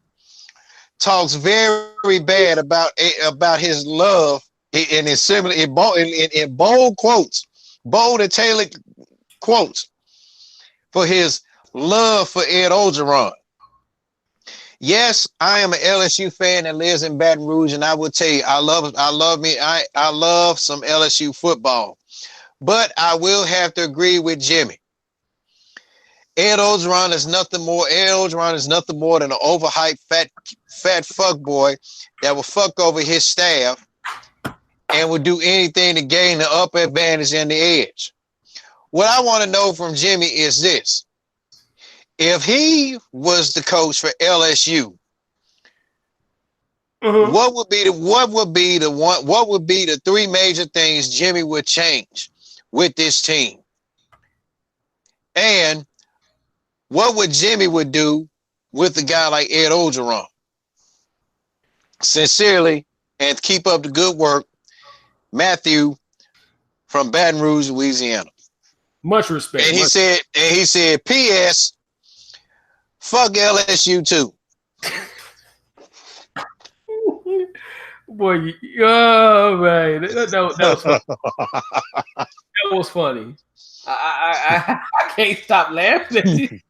S2: talks very bad about his love in bold quotes, bold and tailored quotes, for his love for Ed Orgeron. Yes, I am an LSU fan that lives in Baton Rouge, and I will tell you, I love some LSU football. But I will have to agree with Jimmy. Ed Orgeron is nothing more than an overhyped fat fuck boy that will fuck over his staff and will do anything to gain the upper advantage and the edge. What I want to know from Jimmy is this. If he was the coach for LSU, what would be the 3 major things Jimmy would change with this team? And what would Jimmy would do with a guy like Ed Orgeron? Sincerely, and keep up the good work, Matthew from Baton Rouge, Louisiana.
S1: Much respect.
S2: And he said, P.S. Fuck LSU too.
S1: Boy, oh man, that was funny. I can't stop laughing.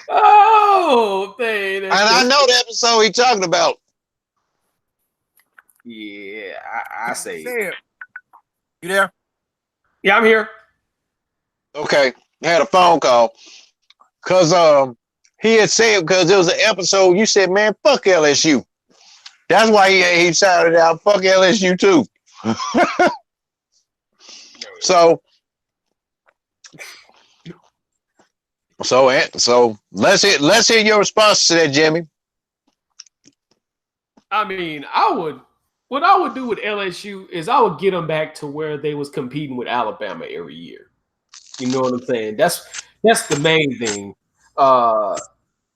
S1: Oh man!
S2: And I know the episode he's talking about.
S1: Yeah, I say.
S3: You there?
S1: Yeah, I'm here.
S2: Okay, I had a phone call because he had said, because there was an episode you said, man, fuck LSU. That's why he shouted out, fuck LSU too. So let's hear your response to that, Jimmy.
S1: I mean, what I would do with LSU is I would get them back to where they was competing with Alabama every year. You know what I'm saying? That's the main thing. I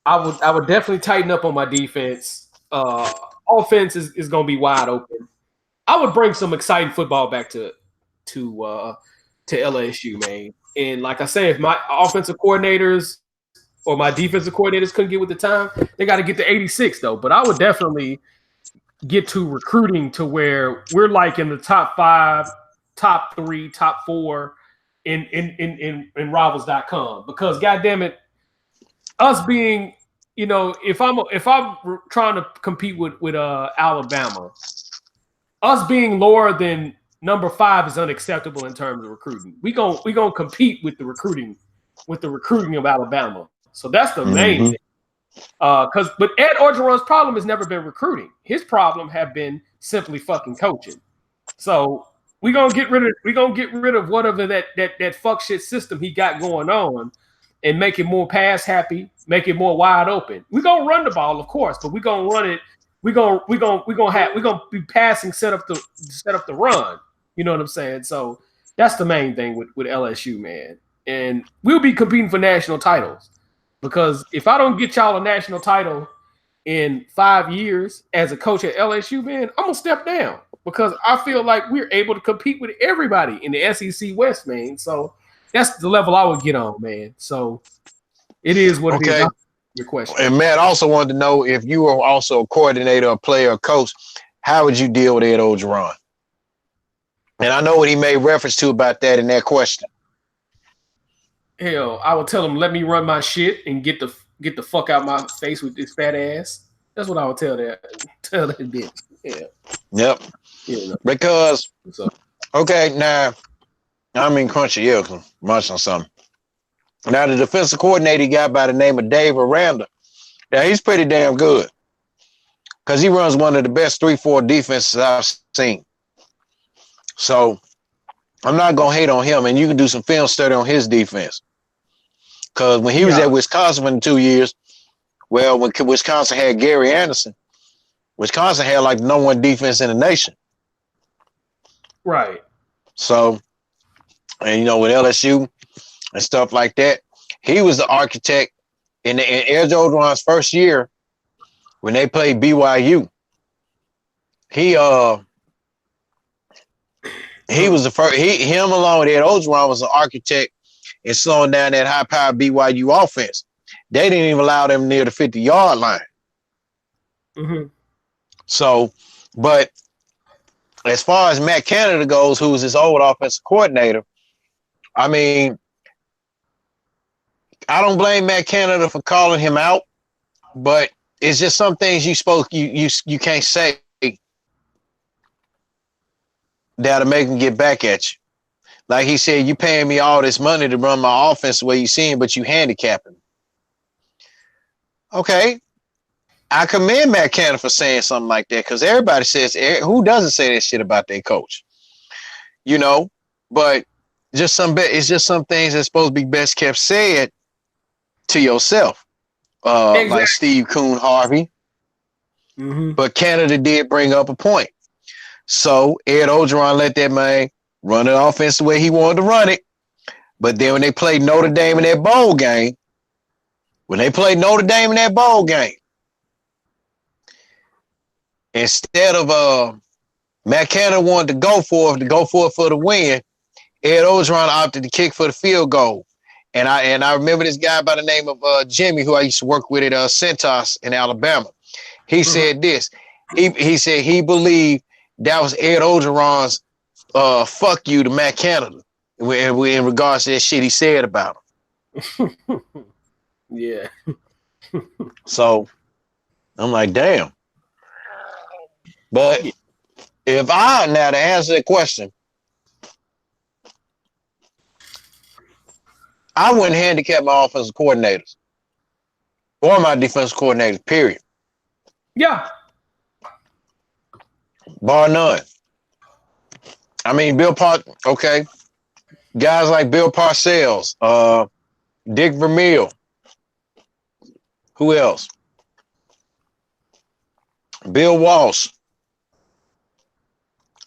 S1: would definitely tighten up on my defense. Offense is going to be wide open. I would bring some exciting football back to LSU, man. And like I said, if my offensive coordinators or my defensive coordinators couldn't get with the time, they got to get to 86 though. But I would definitely get to recruiting to where we're like in the top 5, top 3, top 4 in Rivals.com, because goddamn it, us being, if I'm trying to compete with Alabama, us being lower than number 5 is unacceptable in terms of recruiting. We gonna compete with the recruiting of Alabama. So that's the main thing. But Ed Orgeron's problem has never been recruiting. His problem have been simply fucking coaching. So we're gonna get rid of whatever that fuck shit system he got going on and make it more pass happy, make it more wide open. We're gonna run the ball, of course, but we're gonna run it. We're gonna be passing set up the run. You know what I'm saying? So that's the main thing with LSU, man. And we'll be competing for national titles, because if I don't get y'all a national title in 5 years as a coach at LSU, man, I'm gonna step down, because I feel like we're able to compete with everybody in the SEC West, man. So that's the level I would get on, man. So it is what it is. Your question.
S2: And Matt also wanted to know if you were also a coordinator, a player, a coach, how would you deal with Ed Orgeron? And I know what he made reference to about that in that question.
S1: hell, I would tell him, let me run my shit and get the fuck out my face with this fat ass. That's what I would tell that bitch. Yeah,
S2: Yep.
S1: yeah.
S2: Because
S1: So
S2: okay, now I'm in Crunchy munch on something. Now the defensive coordinator got by the name of Dave Aranda. Now he's pretty damn good because he runs one of the best 3-4 defenses I've seen. So I'm not gonna hate on him, and you can do some film study on his defense. Because when he was at Wisconsin for 2 years, well, when Wisconsin had Gary Anderson, Wisconsin had like the number one defense in the nation.
S1: right.
S2: So, and with LSU and stuff like that, he was the architect in Ed Orgeron's first year when they played BYU. He was the first. Him along with Ed Orgeron was the architect in slowing down that high-powered BYU offense. They didn't even allow them near the 50-yard line.
S1: Mm-hmm.
S2: So, but as far as Matt Canada goes, who's his old offensive coordinator, I mean, I don't blame Matt Canada for calling him out, but it's just some things you can't say that'll make him get back at you. Like he said, you paying me all this money to run my offense the way you see him, but you handicapping. Okay. I commend Matt Canada for saying something like that because everybody says, who doesn't say that shit about their coach? But it's just some things that's supposed to be best kept said to yourself. Exactly. Like Steve Coon Harvey.
S1: Mm-hmm.
S2: But Canada did bring up a point. So Ed Orgeron let that man run an offense the way he wanted to run it. But then when they played Notre Dame in that bowl game, instead of Matt Canada wanted to go for it for the win, Ed Orgeron opted to kick for the field goal. And I remember this guy by the name of Jimmy, who I used to work with at Centos in Alabama. He said this. He said he believed that was Ed Orgeron's fuck you to Matt Canada in regards to that shit he said about him.
S1: Yeah.
S2: So I'm like, damn. But if I now to answer that question, I wouldn't handicap my offensive coordinators or my defensive coordinators, period.
S1: Yeah.
S2: Bar none. I mean, okay. Guys like Bill Parcells, Dick Vermeil. Who else? Bill Walsh.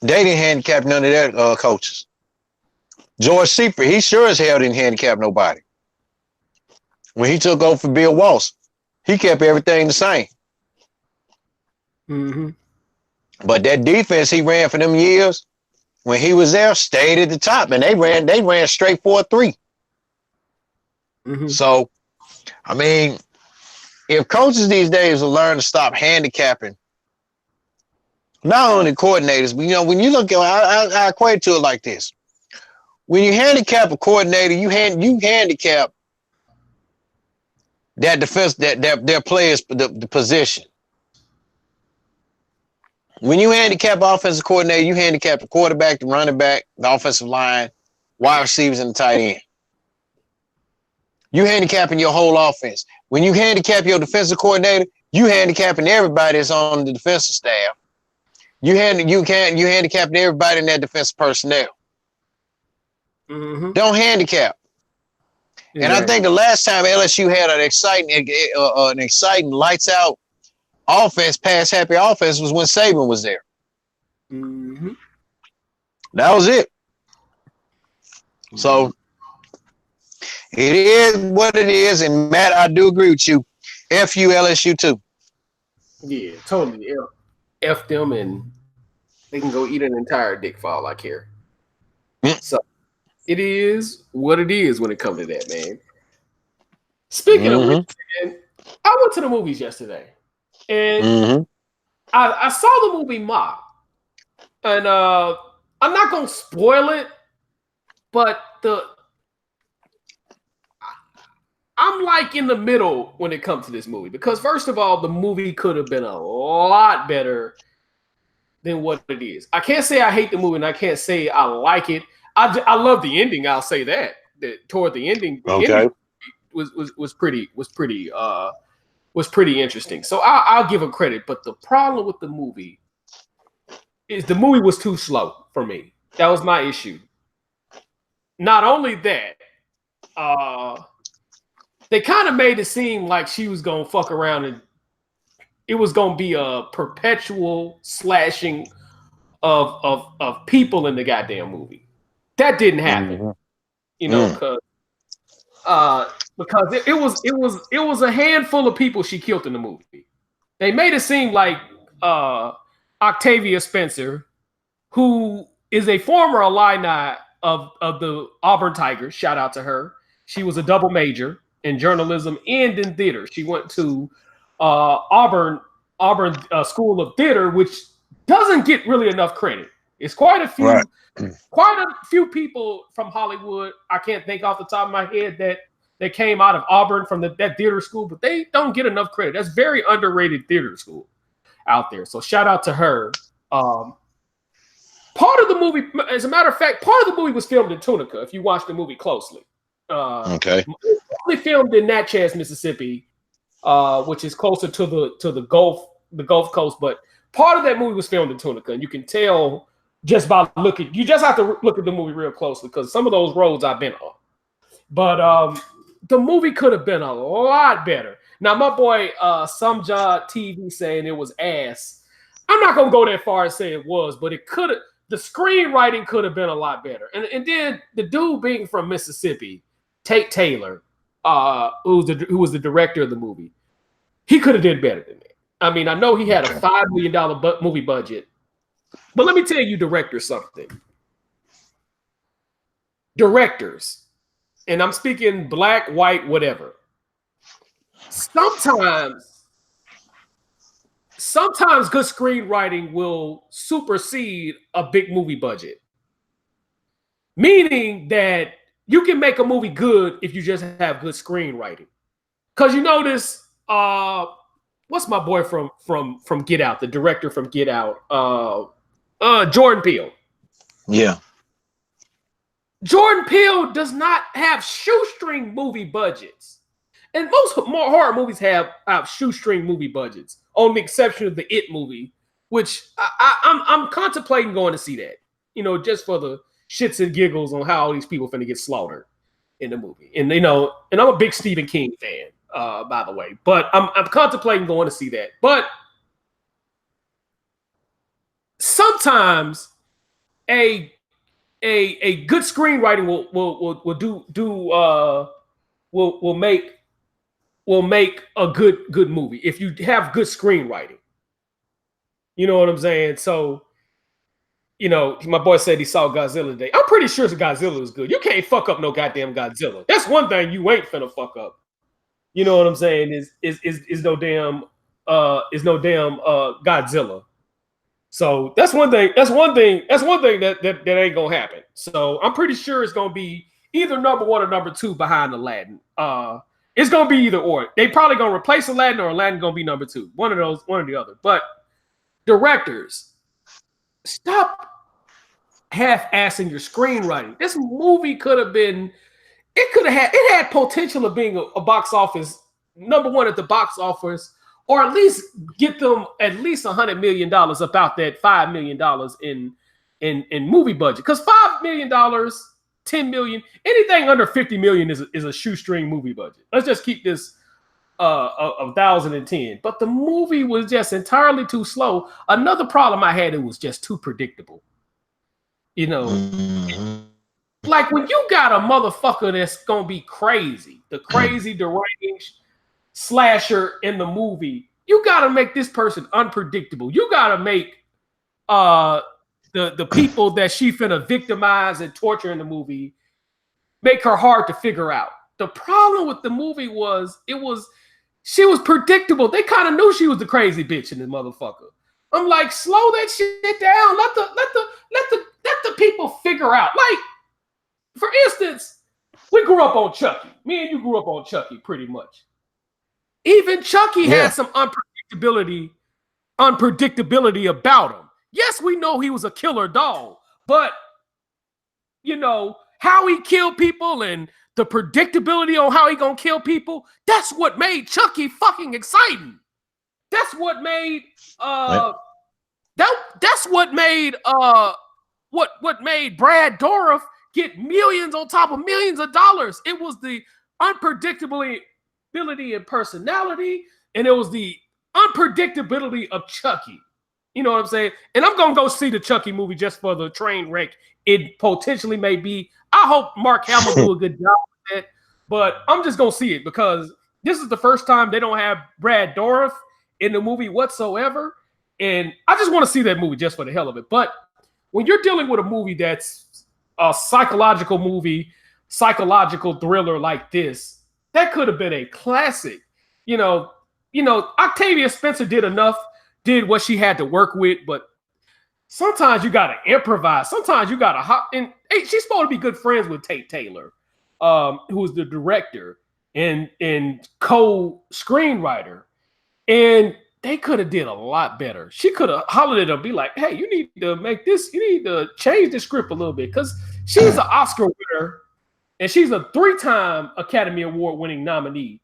S2: They didn't handicap none of their coaches. George Seifert, he sure as hell didn't handicap nobody. When he took over for Bill Walsh, he kept everything the same.
S1: Mm-hmm.
S2: But that defense he ran for them years, when he was there, stayed at the top, and they ran straight 4-3.
S1: Mm-hmm.
S2: So, I mean, if coaches these days will learn to stop handicapping, not only coordinators, but when you look at, I equate to it like this: when you handicap a coordinator, you handicap that defense, that their players, the position. When you handicap offensive coordinator, you handicap the quarterback, the running back, the offensive line, wide receivers, and the tight end. You handicapping your whole offense. When you handicap your defensive coordinator, you handicapping everybody that's on the defensive staff. You handicapping everybody in that defensive personnel.
S1: Mm-hmm.
S2: Don't handicap. Exactly. And I think the last time LSU had an exciting lights out offense, pass happy offense, was when Saban was there.
S1: Mm-hmm.
S2: That was it. Mm-hmm. So it is what it is. And Matt, I do agree with you. F you, LSU too.
S1: Yeah, totally. F them, and they can go eat an entire dick for all I care. So it is what it is when it comes to that, man. Speaking of which, man, I went to the movies yesterday, and I saw the movie Ma, and I'm not gonna spoil it, but I'm like in the middle when it comes to this movie because first of all, the movie could have been a lot better than what it is. I can't say I hate the movie and I can't say I like it. I love the ending. I'll say that. That toward the ending, ending was pretty interesting. So I'll give him credit. But the problem with the movie is the movie was too slow for me. That was my issue. Not only that, they kind of made it seem like she was gonna fuck around and it was gonna be a perpetual slashing of people in the goddamn movie. That didn't happen, you know, because it was a handful of people she killed in the movie. They made it seem like Octavia Spencer, who is a former alumni of the Auburn Tigers, shout out to her. She was a double major in journalism and in theater. She went to Auburn School of Theater, which doesn't get really enough credit. It's quite a few people from Hollywood. I can't think off the top of my head that came out of Auburn from that theater school, but they don't get enough credit. That's very underrated theater school out there. So shout out to her. Part of the movie, as a matter of fact, part of the movie was filmed in Tunica. If you watch the movie closely,
S2: okay,
S1: only filmed in Natchez, Mississippi, which is closer to the Gulf Coast. But part of that movie was filmed in Tunica, and you can tell just by looking. You just have to look at the movie real closely because some of those roads I've been on. But the movie could have been a lot better. Now, my boy Samja TV saying it was ass. I'm not gonna go that far and say it was, but it could have. The screenwriting could have been a lot better. And then the dude being from Mississippi, Tate Taylor, who was the director of the movie, he could have did better than that. I mean, I know he had a $5 million movie budget, but let me tell you, directors, something. Directors, and I'm speaking black, white, whatever. Sometimes good screenwriting will supersede a big movie budget. Meaning that you can make a movie good if you just have good screenwriting. Because you notice, what's my boy from Get Out, the director from Get Out? Jordan Peele.
S2: Yeah.
S1: Jordan Peele does not have shoestring movie budgets. And most more horror movies have shoestring movie budgets, on the exception of the It movie, which I'm contemplating going to see that, you know, just for the shits and giggles on how all these people finna get slaughtered in the movie. And you know, and I'm a big Stephen King fan, by the way, but I'm contemplating going to see that. But sometimes a good screenwriting will make a good movie if you have good screenwriting. You know what I'm saying? So, you know, my boy said he saw Godzilla today. I'm pretty sure Godzilla is good. You can't fuck up no goddamn Godzilla. That's one thing you ain't finna fuck up. You know what I'm saying? Is no damn Godzilla. So that's one thing. That's one thing that ain't gonna happen. So I'm pretty sure it's gonna be either number one or number two behind Aladdin. It's gonna be either or. They probably gonna replace Aladdin or Aladdin gonna be number two. One of those, one or the other. But directors, stop half-assing your screenwriting. This movie could have been. It had potential of being a box office number one at the box office, or at least get them at least $100 million about that $5 million in movie budget. Because $5 million, $10 million, anything under $50 million is a shoestring movie budget. Let's just keep this 1,010. But the movie was just entirely too slow. Another problem I had, it was just too predictable. You know, like when you got a motherfucker that's gonna be crazy, the crazy deranged slasher in the movie, you gotta make this person unpredictable. You gotta make the people that she finna victimize and torture in the movie make her hard to figure out. The problem with the movie was she was predictable. They kind of knew she was the crazy bitch in the motherfucker. I'm like, slow that shit down. Let the people figure out. Like, for instance, We grew up on Chucky. Me and you grew up on Chucky pretty much. Even Chucky had some unpredictability about him. Yes, we know he was a killer doll, but you know how he killed people and the predictability on how he gonna kill people. That's what made Chucky fucking exciting. That's what made that's what made what made Brad Dourif get millions on top of millions of dollars. It was the unpredictability and personality, and it was the unpredictability of Chucky. You know what I'm saying? And I'm gonna go see the Chucky movie just for the train wreck it potentially may be. I hope Mark Hamill do a good job with it, but I'm just gonna see it because this is the first time they don't have Brad Dourif in the movie whatsoever, and I just want to see that movie just for the hell of it. But when you're dealing with a movie that's a psychological thriller like this, that could have been a classic. You know, Octavia Spencer did what she had to work with, but sometimes you gotta improvise. Sometimes you gotta hop in. Hey, she's supposed to be good friends with Tate Taylor, who's the director and co-screenwriter. And they could have did a lot better. She could have hollered at him, be like, hey, you need to make this, you need to change the script a little bit. Because she's an Oscar winner and she's a 3-time Academy Award winning nominee.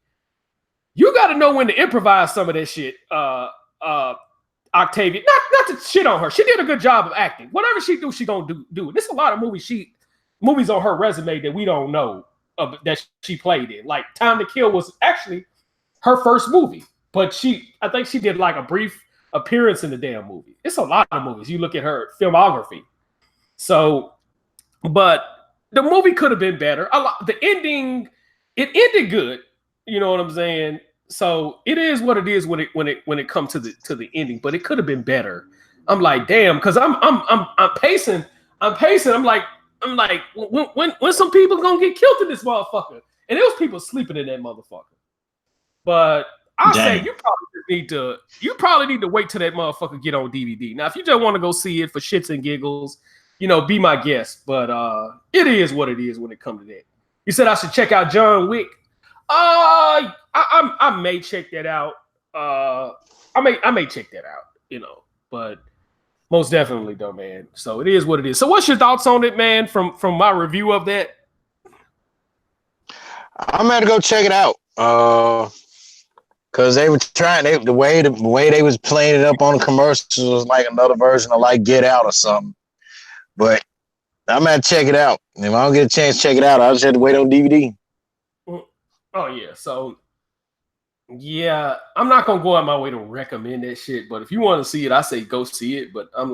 S1: You got to know when to improvise some of that shit, Octavia. Not to shit on her. She did a good job of acting. Whatever she do, she gonna do. There's a lot of movies on her resume that we don't know that she played in. Like Time to Kill was actually her first movie. But I think she did like a brief appearance in the damn movie. It's a lot of movies. You look at her filmography. So, but the movie could have been better. The ending, it ended good. You know what I'm saying? So it is what it is when it comes to the ending. But it could have been better. I'm like, damn, because I'm pacing. I'm like, when some people gonna get killed in this motherfucker? And there was people sleeping in that motherfucker. But I say you probably need to wait till that motherfucker get on DVD. Now, if you just want to go see it for shits and giggles, be my guest. But it is what it is when it comes to that. You said I should check out John Wick. I may check that out. I may check that out. But most definitely though, man. So it is what it is. So what's your thoughts on it, man? From my review of that.
S2: I'm gonna go check it out. Cause they were trying, the way they was playing it up on the commercials was like another version of like Get Out or something. But I'm gonna check it out. If I don't get a chance to check it out, I'll just have to wait on DVD.
S1: Oh yeah, so yeah, I'm not gonna go out my way to recommend that shit. But if you want to see it, I say go see it. But I'm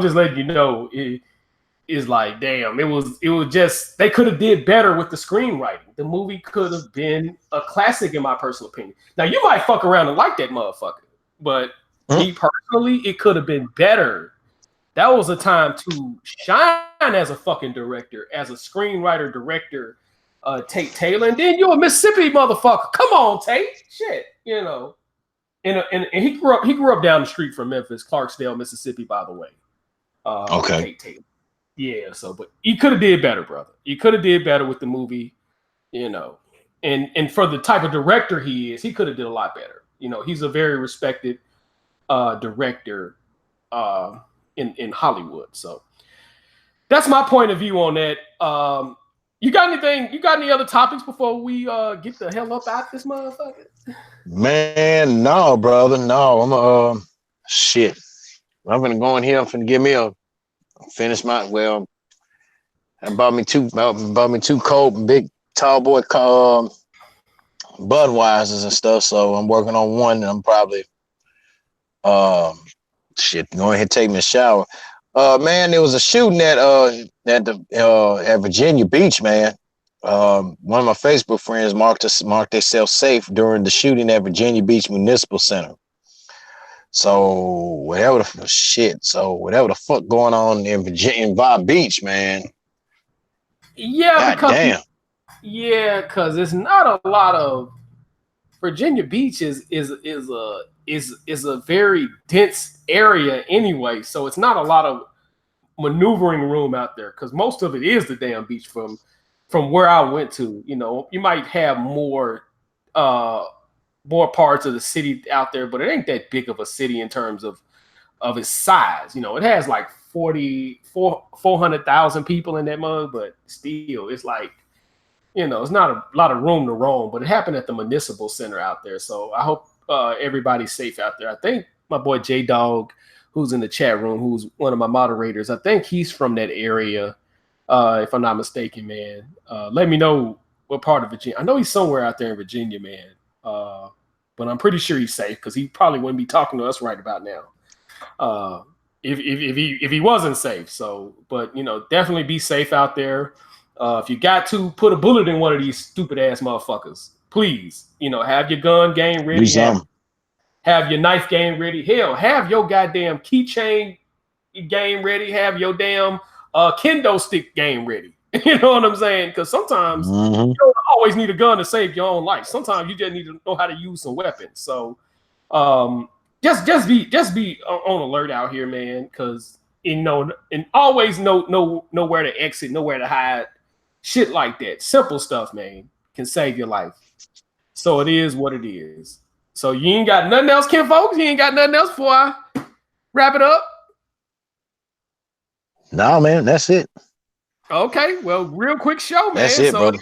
S1: just letting you know it is like, damn, it was just they could have did better with the screenwriting. The movie could have been a classic in my personal opinion. Now you might fuck around and like that motherfucker, but me personally, it could have been better. That was a time to shine as a fucking director, as a screenwriter, director, Tate Taylor, and then you're a Mississippi motherfucker. Come on, Tate, shit, And he grew up down the street from Memphis, Clarksdale, Mississippi, by the way.
S2: Okay.
S1: Tate Taylor. Yeah, so but you could have did better, brother. You could have did better with the movie, and for the type of director he is, he could have did a lot better. He's a very respected director in Hollywood. So that's my point of view on that. You got anything? You got any other topics before we get the hell up out this motherfucker?
S2: Man, no, brother, no. I'm shit. I'm gonna go in here. I'm finna give me a. Finish my I bought me two cold big tall boy Budweisers and stuff. So I'm working on one and I'm probably going ahead and take me a shower. Man, there was a shooting at Virginia Beach, man. One of my Facebook friends marked themselves safe during the shooting at Virginia Beach Municipal Center. So whatever the fuck going on in Virginia Beach, man.
S1: Yeah, because it's not a lot of Virginia Beach is a very dense area anyway. So it's not a lot of maneuvering room out there because most of it is the damn beach from from where I went to, you know, you might have more parts of the city out there, but it ain't that big of a city in terms of its size. You know, it has like 400,000 people in that mug, but still, it's like, you know, it's not a lot of room to roam. But it happened at the municipal center out there, so I hope everybody's safe out there. I think my boy J Dog, who's in the chat room, who's one of my moderators, I think he's from that area, if I'm not mistaken, man. Let me know what part of Virginia. I know he's somewhere out there in Virginia, man. But I'm pretty sure he's safe because he probably wouldn't be talking to us right about now. If he wasn't safe. So, but you know, definitely be safe out there. If you got to put a bullet in one of these stupid ass motherfuckers, please, you know, have your gun game ready. Have your knife game ready. Hell, have your goddamn keychain game ready. Have your damn kendo stick game ready. You know what I'm saying? Because sometimes you don't always need a gun to save your own life. Sometimes you just need to know how to use some weapons. So just be on alert out here, man. Because you know, and always know where to exit, know where to hide. Shit like that. Simple stuff, man, can save your life. So it is what it is. So you ain't got nothing else, Ken folks? You ain't got nothing else before I wrap it up?
S2: No, man, that's it.
S1: Okay, well, real quick show, man.
S2: That's it,
S1: so
S2: brother.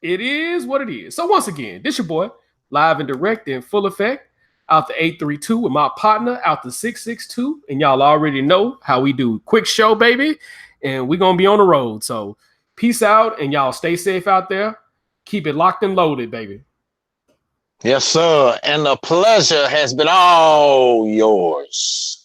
S1: It is what it is. So once again, this your boy, live and direct in full effect, out the 832 with my partner, out the 662. And y'all already know how we do. Quick show, baby. And we're going to be on the road. So peace out, and y'all stay safe out there. Keep it locked and loaded, baby.
S2: Yes, sir. And the pleasure has been all yours.